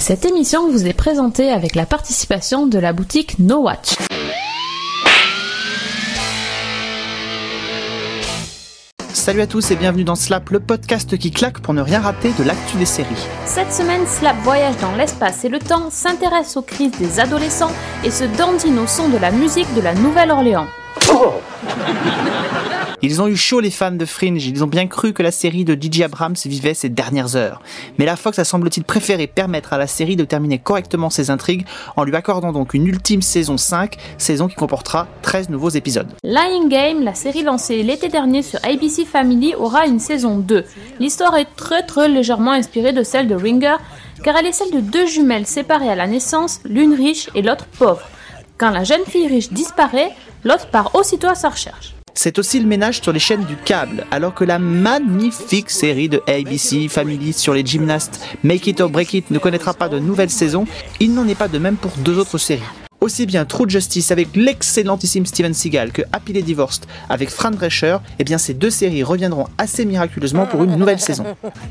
Cette émission vous est présentée avec la participation de la boutique No Watch. Salut à tous et bienvenue dans Slap, le podcast qui claque pour ne rien rater de l'actu des séries. Cette semaine, Slap voyage dans l'espace et le temps, s'intéresse aux crises des adolescents et se dandine au son de la musique de la Nouvelle-Orléans. Ils ont eu chaud les fans de Fringe, ils ont bien cru que la série de J.J. Abrams vivait ses dernières heures. Mais la Fox a semble-t-il préféré permettre à la série de terminer correctement ses intrigues en lui accordant donc une ultime saison 5, saison qui comportera 13 nouveaux épisodes. Lying Game, la série lancée l'été dernier sur ABC Family, aura une saison 2. L'histoire est très légèrement inspirée de celle de Ringer, car elle est celle de deux jumelles séparées à la naissance, l'une riche et l'autre pauvre. Quand la jeune fille riche disparaît, l'autre part aussitôt à sa recherche. C'est aussi le ménage sur les chaînes du câble, alors que la magnifique série de ABC Family sur les gymnastes Make It or Break It ne connaîtra pas de nouvelle saison, il n'en est pas de même pour deux autres séries. Aussi bien True Justice avec l'excellentissime Steven Seagal que Happily Divorced avec Fran Drescher, eh bien ces deux séries reviendront assez miraculeusement pour une nouvelle saison.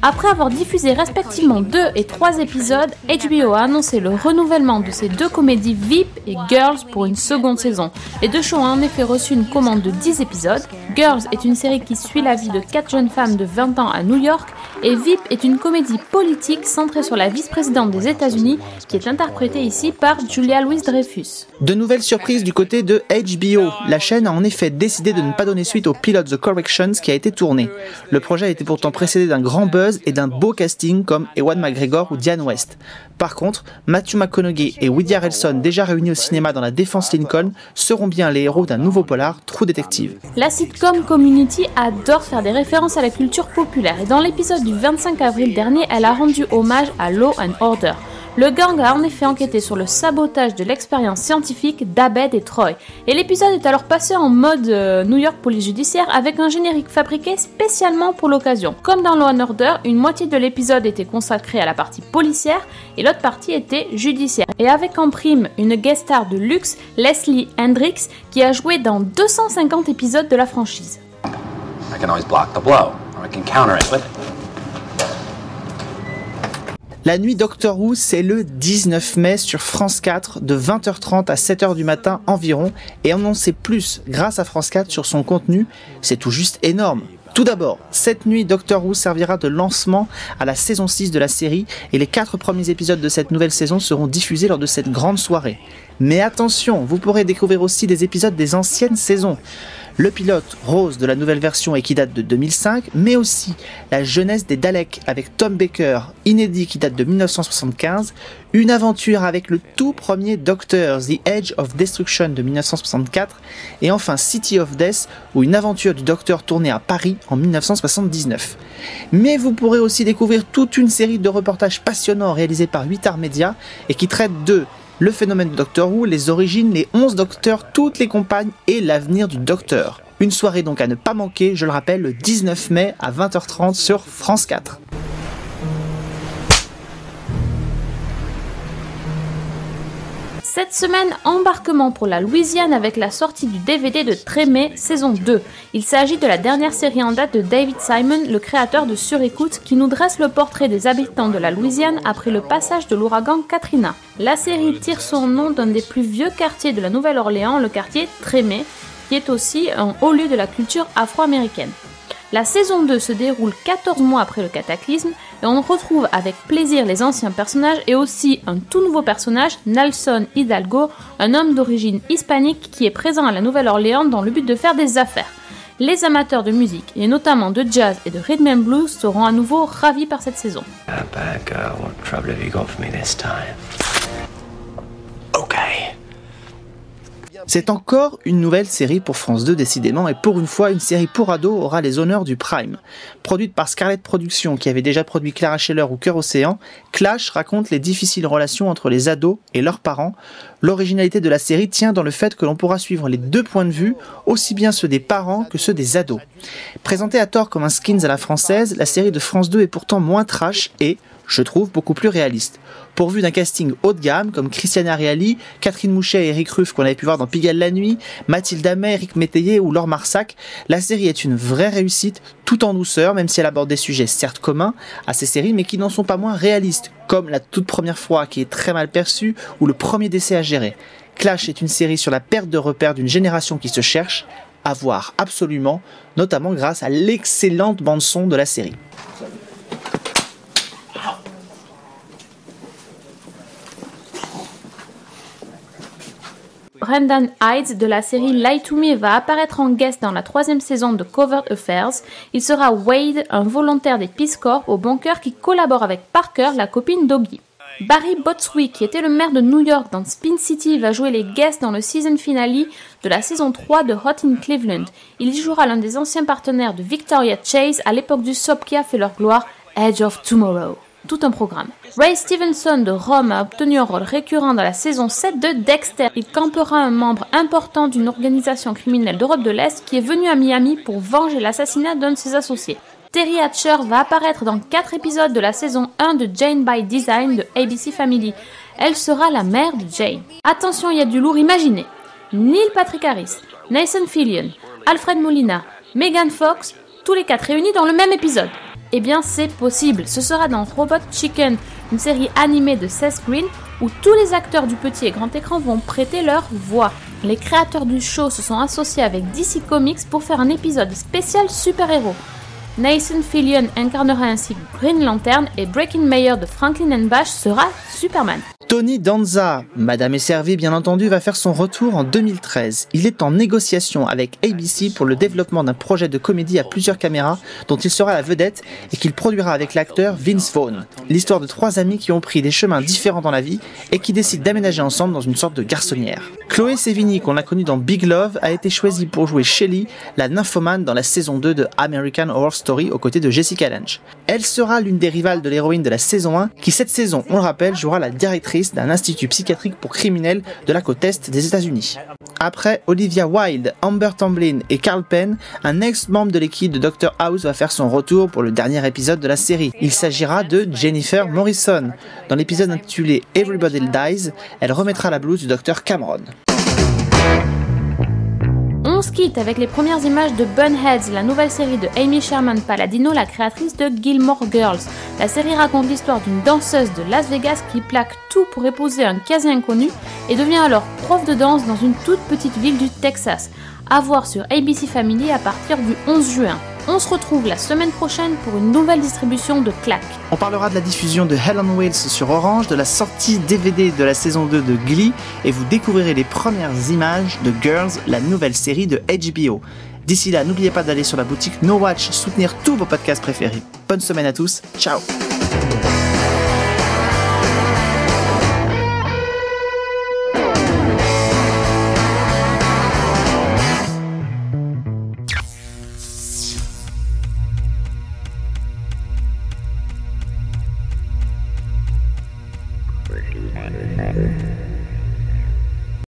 Après avoir diffusé respectivement 2 et 3 épisodes, HBO a annoncé le renouvellement de ces deux comédies VIP et Girls pour une seconde saison. Les deux shows ont en effet reçu une commande de 10 épisodes. Girls est une série qui suit la vie de 4 jeunes femmes de 20 ans à New York, et VIP est une comédie politique centrée sur la vice-présidente des États-Unis qui est interprétée ici par Julia Louis-Dreyfus. De nouvelles surprises du côté de HBO. La chaîne a en effet décidé de ne pas donner suite au pilote The Corrections qui a été tourné. Le projet était pourtant précédé d'un grand buzz et d'un beau casting comme Ewan McGregor ou Diane West. Par contre, Matthew McConaughey et Woody Harrelson, déjà réunis au cinéma dans La Défense Lincoln, seront bien les héros d'un nouveau polar, True Detective. La sitcom Community adore faire des références à la culture populaire et dans l'épisode du 25 avril dernier, elle a rendu hommage à Law and Order. Le gang a en effet enquêté sur le sabotage de l'expérience scientifique d'Abed et Troy. Et l'épisode est alors passé en mode New York Police Judiciaire avec un générique fabriqué spécialement pour l'occasion. Comme dans Law and Order, une moitié de l'épisode était consacrée à la partie policière et l'autre partie était judiciaire. Et avec en prime une guest star de luxe, Leslie Hendricks, qui a joué dans 250 épisodes de la franchise. I can always block the blow, or I can counter it with it. La nuit Doctor Who, c'est le 19 mai sur France 4 de 20h30 à 7h du matin environ et on en sait plus grâce à France 4 sur son contenu, c'est tout juste énorme. Tout d'abord, cette nuit Doctor Who servira de lancement à la saison 6 de la série et les 4 premiers épisodes de cette nouvelle saison seront diffusés lors de cette grande soirée. Mais attention, vous pourrez découvrir aussi des épisodes des anciennes saisons. Le pilote Rose de la nouvelle version et qui date de 2005, mais aussi la jeunesse des Daleks avec Tom Baker, inédit qui date de 1975, une aventure avec le tout premier Docteur, The Edge of Destruction de 1964, et enfin City of Death, ou une aventure du Docteur tournée à Paris en 1979. Mais vous pourrez aussi découvrir toute une série de reportages passionnants réalisés par 8art Media et qui traitent de le phénomène de Doctor Who, les origines, les 11 docteurs, toutes les compagnes et l'avenir du Docteur. Une soirée donc à ne pas manquer, je le rappelle, le 19 mai à 20h30 sur France 4. Cette semaine, embarquement pour la Louisiane avec la sortie du DVD de Tremé, saison 2. Il s'agit de la dernière série en date de David Simon, le créateur de Surécoute, qui nous dresse le portrait des habitants de la Louisiane après le passage de l'ouragan Katrina. La série tire son nom d'un des plus vieux quartiers de la Nouvelle-Orléans, le quartier Tremé, qui est aussi un haut lieu de la culture afro-américaine. La saison 2 se déroule 14 mois après le cataclysme et on retrouve avec plaisir les anciens personnages et aussi un tout nouveau personnage, Nelson Hidalgo, un homme d'origine hispanique qui est présent à la Nouvelle-Orléans dans le but de faire des affaires. Les amateurs de musique, et notamment de jazz et de rhythm and blues, seront à nouveau ravis par cette saison. C'est encore une nouvelle série pour France 2 décidément et pour une fois une série pour ados aura les honneurs du Prime. Produite par Scarlet Productions qui avait déjà produit Clara Scheller ou Cœur Océan, Clash raconte les difficiles relations entre les ados et leurs parents. L'originalité de la série tient dans le fait que l'on pourra suivre les deux points de vue, aussi bien ceux des parents que ceux des ados. Présentée à tort comme un Skins à la française, la série de France 2 est pourtant moins trash et, je trouve beaucoup plus réaliste. Pourvu d'un casting haut de gamme comme Christiana Reali, Catherine Mouchet et Eric Ruff qu'on avait pu voir dans Pigalle la nuit, Mathilde Amet, Eric Métayer ou Laure Marsac, la série est une vraie réussite, tout en douceur, même si elle aborde des sujets certes communs à ces séries, mais qui n'en sont pas moins réalistes, comme La toute première fois qui est très mal perçue ou Le premier décès à gérer. Clash est une série sur la perte de repères d'une génération qui se cherche, à voir absolument, notamment grâce à l'excellente bande-son de la série. Brendan Hyde de la série Lie to Me va apparaître en guest dans la 3e saison de Covert Affairs. Il sera Wade, un volontaire des Peace Corps au bunker qui collabore avec Parker, la copine d'Oggy. Barry Botswick, qui était le maire de New York dans Spin City, va jouer les guests dans le season finale de la saison 3 de Hot in Cleveland. Il y jouera l'un des anciens partenaires de Victoria Chase à l'époque du soap qui a fait leur gloire, Edge of Tomorrow. Tout un programme. Ray Stevenson de Rome a obtenu un rôle récurrent dans la saison 7 de Dexter. Il campera un membre important d'une organisation criminelle d'Europe de l'Est qui est venu à Miami pour venger l'assassinat d'un de ses associés. Terry Hatcher va apparaître dans 4 épisodes de la saison 1 de Jane by Design de ABC Family. Elle sera la mère de Jane. Attention, il y a du lourd, imaginez. Neil Patrick Harris, Nathan Fillion, Alfred Molina, Megan Fox, tous les 4 réunis dans le même épisode. Eh bien, c'est possible. Ce sera dans Robot Chicken, une série animée de Seth Green, où tous les acteurs du petit et grand écran vont prêter leur voix. Les créateurs du show se sont associés avec DC Comics pour faire un épisode spécial super-héros. Nathan Fillion incarnera ainsi Green Lantern et Breckin Meyer de Franklin & Bash sera Superman. Tony Danza, Madame est servie bien entendu, va faire son retour en 2013. Il est en négociation avec ABC pour le développement d'un projet de comédie à plusieurs caméras dont il sera la vedette et qu'il produira avec l'acteur Vince Vaughn. L'histoire de 3 amis qui ont pris des chemins différents dans la vie et qui décident d'aménager ensemble dans une sorte de garçonnière. Chloé Sevigny, qu'on a connue dans Big Love, a été choisie pour jouer Shelly, la nymphomane dans la saison 2 de American Horror Story aux côtés de Jessica Lange. Elle sera l'une des rivales de l'héroïne de la saison 1 qui cette saison, on le rappelle, jouera la directrice d'un institut psychiatrique pour criminels de la côte est des États-Unis. Après Olivia Wilde, Amber Tamblyn et Carl Penn, un ex-membre de l'équipe de Dr House va faire son retour pour le dernier épisode de la série. Il s'agira de Jennifer Morrison. Dans l'épisode intitulé Everybody Dies, elle remettra la blouse du Dr Cameron. On se quitte avec les premières images de Bunheads, la nouvelle série de Amy Sherman Palladino, la créatrice de Gilmore Girls. La série raconte l'histoire d'une danseuse de Las Vegas qui plaque tout pour épouser un quasi-inconnu et devient alors prof de danse dans une toute petite ville du Texas. À voir sur ABC Family à partir du 11 juin. On se retrouve la semaine prochaine pour une nouvelle distribution de Claque. On parlera de la diffusion de Hell on Wheels sur Orange, de la sortie DVD de la saison 2 de Glee, et vous découvrirez les premières images de Girls, la nouvelle série de HBO. D'ici là, n'oubliez pas d'aller sur la boutique No Watch soutenir tous vos podcasts préférés. Bonne semaine à tous, ciao.